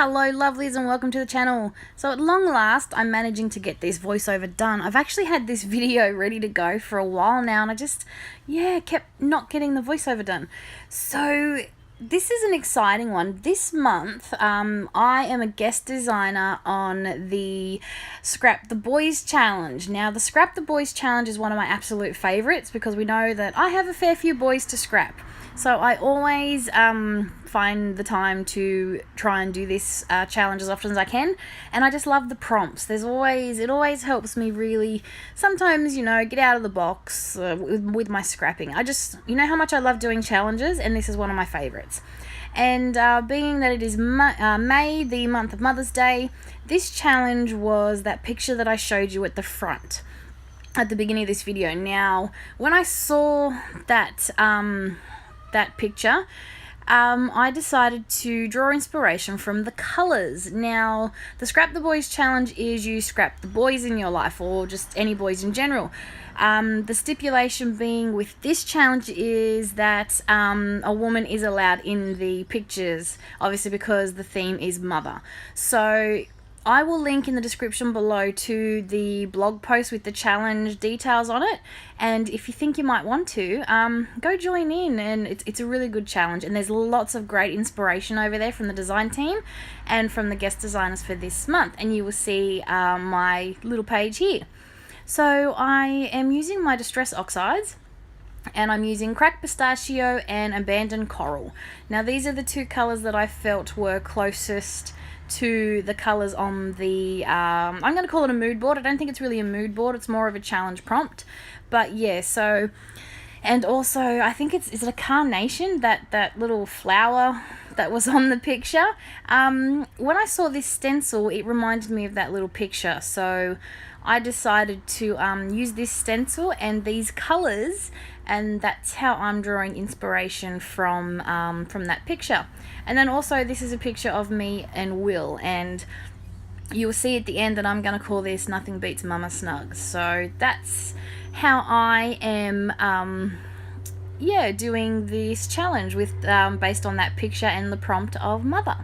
Hello lovelies and welcome to the channel. So at long last I'm managing to get this voiceover done. I've actually had this video ready to go for a while now and I just kept not getting the voiceover done. So this is an exciting one. This month I am a guest designer on the Scrap the Boys challenge. Now the Scrap the Boys challenge is one of my absolute favorites because we know that I have a fair few boys to scrap. So I always find the time to try and do this challenge as often as I can, and I just love the prompts. It always helps me really sometimes, get out of the box with my scrapping. You know how much I love doing challenges, and this is one of my favorites. And being that it is May, the month of Mother's Day, this challenge was that picture that I showed you at the front at the beginning of this video. Now, when I saw that picture, I decided to draw inspiration from the colours. Now, the Scrap the Boys challenge is you scrap the boys in your life, or just any boys in general. The stipulation being with this challenge is that a woman is allowed in the pictures, obviously because the theme is mother. So I will link in the description below to the blog post with the challenge details on it, and if you think you might want to, go join in, and it's a really good challenge, and there's lots of great inspiration over there from the design team and from the guest designers for this month, and you will see my little page here. So I am using my Distress Oxides, and I'm using Cracked Pistachio and Abandoned Coral. Now these are the two colours that I felt were closest to the colours on the I'm going to call it a mood board. I don't think it's really a mood board, it's more of a challenge prompt, but yeah. So, and also I think is it a carnation, that little flower that was on the picture? When I saw this stencil, it reminded me of that little picture, so I decided to use this stencil and these colours, and that's how I'm drawing inspiration from that picture. And then also this is a picture of me and Will, and you'll see at the end that I'm going to call this Nothing Beats Mama Snugs. So that's how I am doing this challenge with based on that picture and the prompt of mother.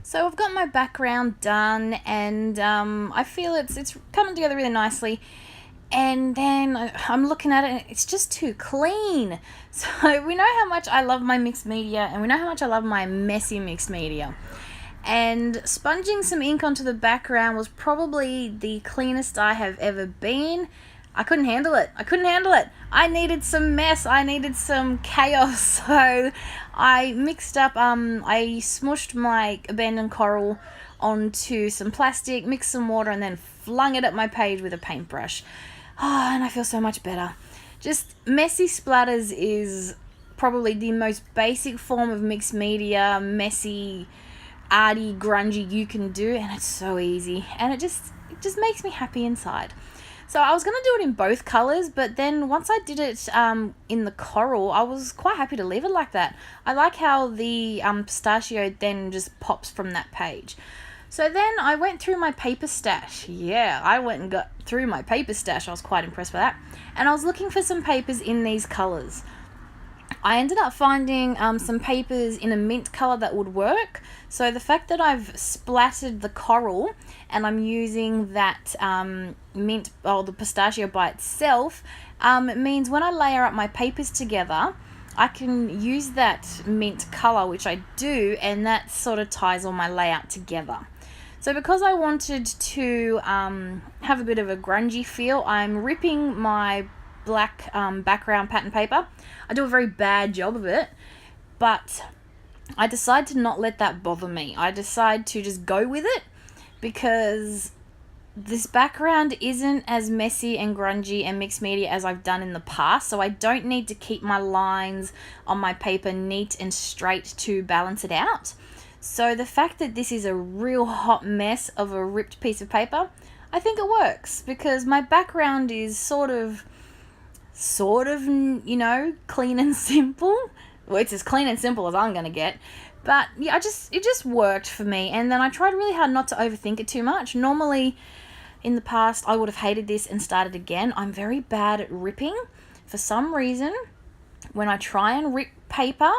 So I've got my background done, and I feel it's coming together really nicely. And then I'm looking at it and it's just too clean. So we know how much I love my mixed media, and we know how much I love my messy mixed media. And sponging some ink onto the background was probably the cleanest I have ever been. I couldn't handle it. I needed some mess. I needed some chaos. So I mixed up, I smushed my Abandoned Coral onto some plastic, mixed some water, and then flung it at my page with a paintbrush. And I feel so much better. Just messy splatters is probably the most basic form of mixed media, messy, arty, grungy you can do, and it's so easy, and it just makes me happy inside. So I was going to do it in both colours, but then once I did it in the coral, I was quite happy to leave it like that. I like how the pistachio then just pops from that page. So then I went through my paper stash. Yeah, I went and got through my paper stash. I was quite impressed with that. And I was looking for some papers in these colours. I ended up finding some papers in a mint colour that would work. So the fact that I've splattered the coral and I'm using that mint, or the pistachio by itself, it means when I layer up my papers together, I can use that mint colour, which I do, and that sort of ties all my layout together. So because I wanted to have a bit of a grungy feel, I'm ripping my black background pattern paper. I do a very bad job of it, but I decide to not let that bother me. I decide to just go with it because this background isn't as messy and grungy and mixed media as I've done in the past, so I don't need to keep my lines on my paper neat and straight to balance it out. So the fact that this is a real hot mess of a ripped piece of paper, I think it works because my background is sort of, clean and simple. Well, it's as clean and simple as I'm going to get. But yeah, it just worked for me. And then I tried really hard not to overthink it too much. Normally, in the past, I would have hated this and started again. I'm very bad at ripping. For some reason, when I try and rip paper,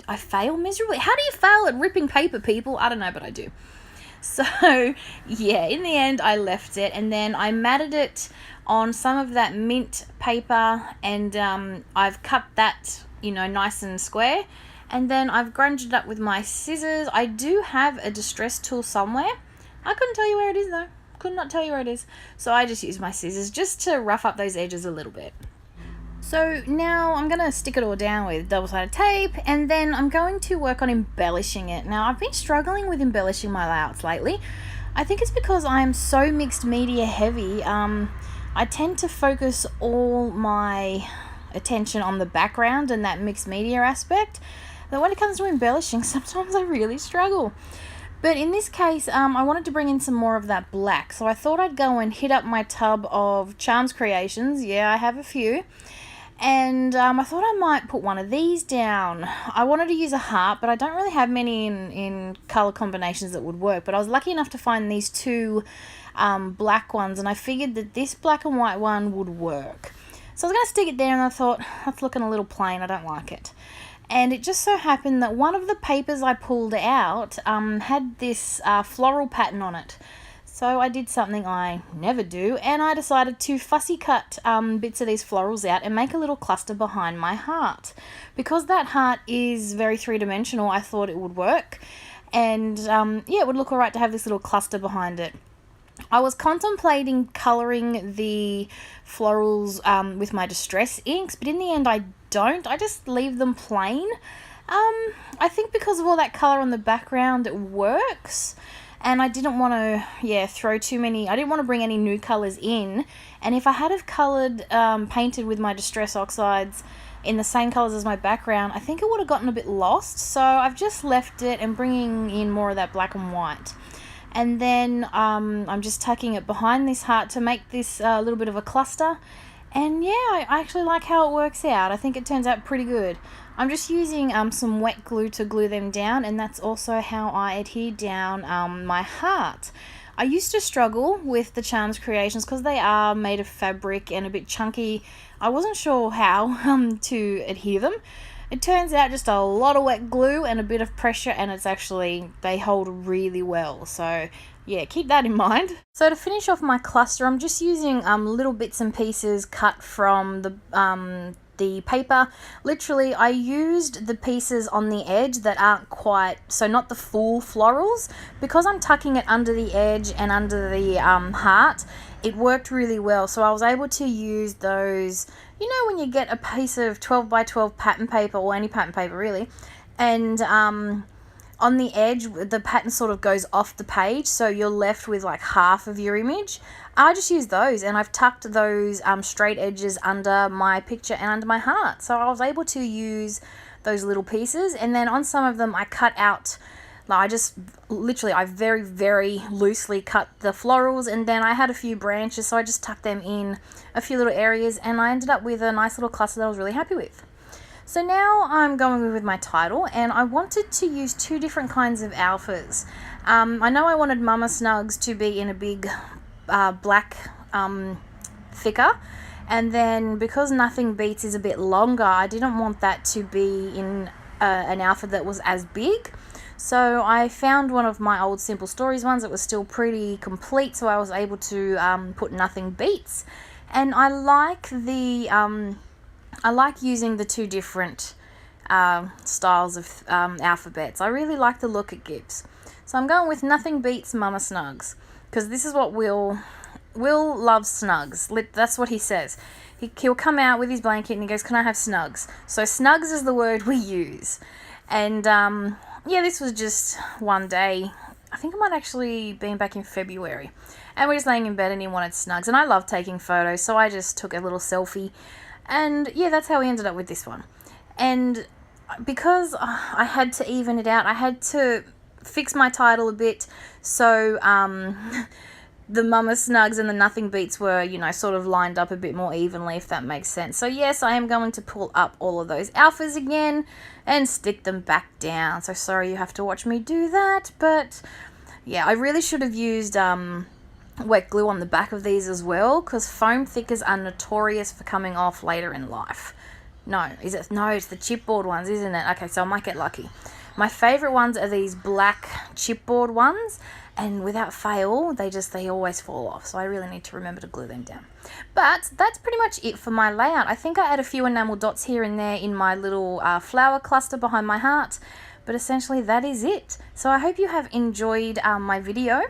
I fail miserably. How do you fail at ripping paper, people? I don't know, but I do. So, yeah, in the end, I left it, and then I matted it on some of that mint paper, and I've cut that, nice and square, and then I've grunged it up with my scissors. I do have a distress tool somewhere. I couldn't tell you where it is, though. Could not tell you where it is. So I just use my scissors just to rough up those edges a little bit. So now I'm going to stick it all down with double-sided tape, and then I'm going to work on embellishing it. Now, I've been struggling with embellishing my layouts lately. I think it's because I'm so mixed media heavy. I tend to focus all my attention on the background and that mixed media aspect, that when it comes to embellishing, sometimes I really struggle. But in this case, I wanted to bring in some more of that black, so I thought I'd go and hit up my tub of Charms Creations. Yeah, I have a few. And I thought I might put one of these down. I wanted to use a heart, but I don't really have many in colour combinations that would work. But I was lucky enough to find these two black ones, and I figured that this black and white one would work. So I was going to stick it there, and I thought, that's looking a little plain, I don't like it. And it just so happened that one of the papers I pulled out had this floral pattern on it. So I did something I never do, and I decided to fussy cut bits of these florals out and make a little cluster behind my heart. Because that heart is very three-dimensional, I thought it would work, and yeah, it would look alright to have this little cluster behind it. I was contemplating colouring the florals with my Distress inks, but in the end I don't. I just leave them plain. I think because of all that colour on the background, it works. And I didn't want to, throw too many, I didn't want to bring any new colours in. And if I had have coloured, painted with my Distress Oxides in the same colours as my background, I think it would have gotten a bit lost. So I've just left it and bringing in more of that black and white. And then I'm just tucking it behind this heart to make this a little bit of a cluster. And yeah, I actually like how it works out. I think it turns out pretty good. I'm just using some wet glue to glue them down, and that's also how I adhere down my heart. I used to struggle with the Charms Creations because they are made of fabric and a bit chunky. I wasn't sure how to adhere them. It turns out just a lot of wet glue and a bit of pressure, and they hold really well. So yeah, keep that in mind. So to finish off my cluster, I'm just using little bits and pieces cut from the paper. Literally, I used the pieces on the edge that aren't quite, so not the full florals, because I'm tucking it under the edge and under the heart. It worked really well, so I was able to use those, when you get a piece of 12 by 12 pattern paper, or any pattern paper really, and on the edge the pattern sort of goes off the page, so you're left with like half of your image. I just use those, and I've tucked those straight edges under my picture and under my heart, so I was able to use those little pieces. And then on some of them I cut out, I very, very loosely cut the florals, and then I had a few branches, so I just tucked them in a few little areas, and I ended up with a nice little cluster that I was really happy with. So now I'm going with my title, and I wanted to use two different kinds of alphas. I know I wanted Mama Snugs to be in a big black thicker, and then because Nothing Beats is a bit longer, I didn't want that to be in an alpha that was as big. So I found one of my old Simple Stories ones that was still pretty complete, so I was able to put Nothing Beats. And I like using the two different styles of alphabets. I really like the look it gives. So I'm going with Nothing Beats Mama Snugs, because this is what Will loves Snugs. That's what he says. He'll come out with his blanket and he goes, "Can I have Snugs?" So Snugs is the word we use. And yeah, this was just one day. I think it might actually been back in February. And we're just laying in bed and he wanted Snugs. And I love taking photos, so I just took a little selfie. And yeah, that's how we ended up with this one. And because I had to even it out, I had to fix my title a bit. So the Mama Snugs and the Nothing Beats were, sort of lined up a bit more evenly, if that makes sense. So yes, I am going to pull up all of those alphas again and stick them back down. So sorry you have to watch me do that, but yeah, I really should have used wet glue on the back of these as well, because foam thickers are notorious for coming off later in life. No, is it? No, it's the chipboard ones, isn't it? Okay, so I might get lucky. My favourite ones are these black chipboard ones, and without fail, they always fall off. So I really need to remember to glue them down. But that's pretty much it for my layout. I think I add a few enamel dots here and there in my little flower cluster behind my heart. But essentially that is it. So I hope you have enjoyed my video,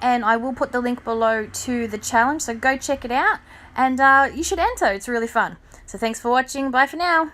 and I will put the link below to the challenge. So go check it out, and you should enter. It's really fun. So thanks for watching. Bye for now.